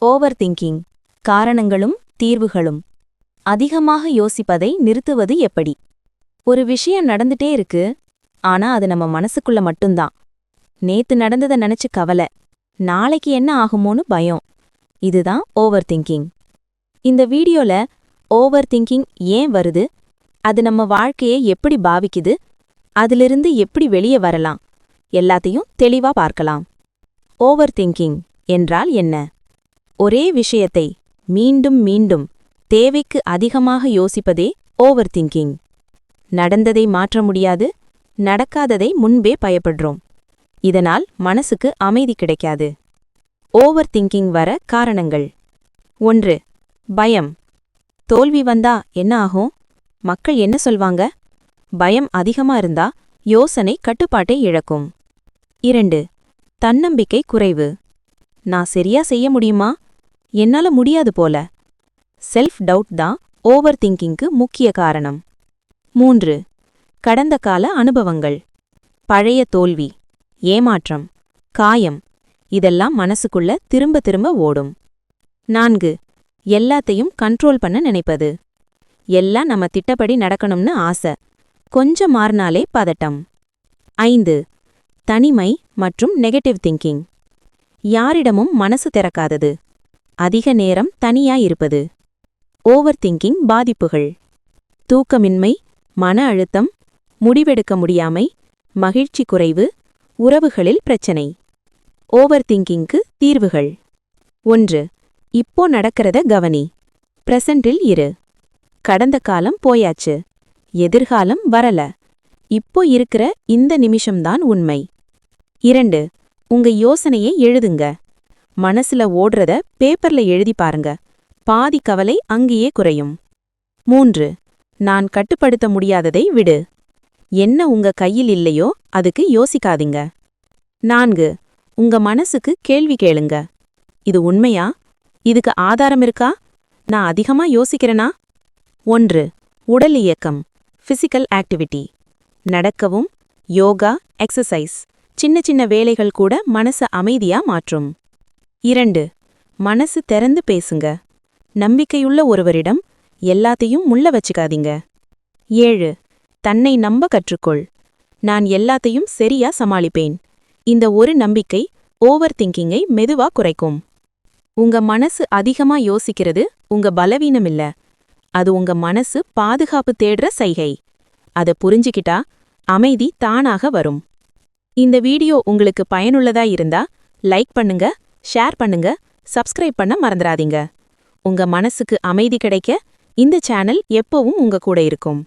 Over thinking காரணங்களும் தீர்வுகளும். அதிகமாக யோசிப்பதை நிறுத்துவது எப்படி? ஒரு விஷயம் நடந்துட்டே இருக்கு, ஆனா அது நம்ம மனசுக்குள்ள மட்டும்தான். நேத்து நடந்ததை நினைச்சு கவலை, நாளைக்கு என்ன ஆகுமோன்னு பயம். இதுதான் ஓவர் திங்கிங். இந்த வீடியோல ஓவர் திங்கிங் ஏன் வருது, அது நம்ம வாழ்க்கையை எப்படி பாவிக்குது, அதிலிருந்து எப்படி வெளியே வரலாம், எல்லாத்தையும் தெளிவா பார்க்கலாம். ஓவர் திங்கிங் என்றால் என்ன? ஒரே விஷயத்தை மீண்டும் மீண்டும் தேவைக்கு அதிகமாக யோசிப்பதே ஓவர் திங்கிங். நடந்ததை மாற்ற முடியாது, நடக்காததை முன்பே பயப்படுறோம். இதனால் மனசுக்கு அமைதி கிடைக்காது. ஓவர் திங்கிங் வர காரணங்கள். 1. பயம். தோல்வி வந்தா என்ன ஆகும்? மக்கள் என்ன சொல்வாங்க? பயம் அதிகமா இருந்தா யோசனை கட்டுப்பாட்டை இழக்கும். 2. தன்னம்பிக்கை குறைவு. நான் சரியா செய்ய முடியுமா? என்னால முடியாது போல. செல்ஃப் டவுட் தான் ஓவர் திங்கிங்க்கு முக்கிய காரணம். 3. கடந்த கால அனுபவங்கள். பழைய தோல்வி, ஏமாற்றம், காயம், இதெல்லாம் மனசுக்குள்ள திரும்ப திரும்ப ஓடும். 4. எல்லாத்தையும் கண்ட்ரோல் பண்ண நினைப்பது. எல்லாம் நம்ம திட்டப்படி நடக்கணும்னு ஆசை, கொஞ்சம் மாறினாலே பதட்டம். 5. தனிமை மற்றும் நெகட்டிவ் திங்கிங். யாரிடமும் மனசு திறக்காதது, அதிக நேரம் தனியா இருப்பது. ஓவர் திங்கிங் பாதிப்புகள். தூக்கமின்மை, மன அழுத்தம், முடிவெடுக்க முடியாமை, மகிழ்ச்சி குறைவு, உறவுகளில் பிரச்சனை. ஓவர் திங்கிங்க்கு தீர்வுகள். 1. இப்போ நடக்கிறத கவனி. பிரசன்டில் இரு. கடந்த காலம் போயாச்சு, எதிர்காலம் வரல. இப்போ இருக்கிற இந்த நிமிஷம்தான் உண்மை. 2. உங்க யோசனையை எழுதுங்க. மனசுல ஓடுறத பேப்பர்ல எழுதி பாருங்க, பாதி கவலை அங்கேயே குறையும். 3. நான் கட்டுப்படுத்த முடியாததை விடு. என்ன உங்க கையில் இல்லையோ அதுக்கு யோசிக்காதீங்க. 4. உங்க மனசுக்கு கேள்வி கேளுங்க. இது உண்மையா? இதுக்கு ஆதாரம் இருக்கா? நான் அதிகமா யோசிக்கிறேனா? 1. உடல் இயக்கம், பிசிக்கல் ஆக்டிவிட்டி. நடக்கவும், யோகா, எக்ஸசைஸ், சின்ன சின்ன வேலைகள் கூட மனச அமைதியா மாற்றும். 2. மனசு திறந்து பேசுங்க. நம்பிக்கையுள்ள ஒருவரிடம் எல்லாத்தையும் முள்ள வச்சுக்காதீங்க. 7. தன்னை நம்ப கற்றுக்கொள். நான் எல்லாத்தையும் சரியா சமாளிப்பேன். இந்த ஒரு நம்பிக்கை ஓவர் திங்கிங்கை மெதுவா குறைக்கும். உங்க மனசு அதிகமா யோசிக்கிறது உங்க பலவீனமில்ல, அது உங்க மனசு பாதுகாப்பு தேடுற சைகை. அத புரிஞ்சுக்கிட்டா அமைதி தானாக வரும். இந்த வீடியோ உங்களுக்கு பயனுள்ளதா இருந்தா லைக் பண்ணுங்க, ஷேர் பண்ணுங்க, சப்ஸ்கிரைப் பண்ண மறந்துடாதீங்க. உங்க மனசுக்கு அமைதி கிடைக்க இந்த சேனல் எப்பவும் உங்க கூட இருக்கும்.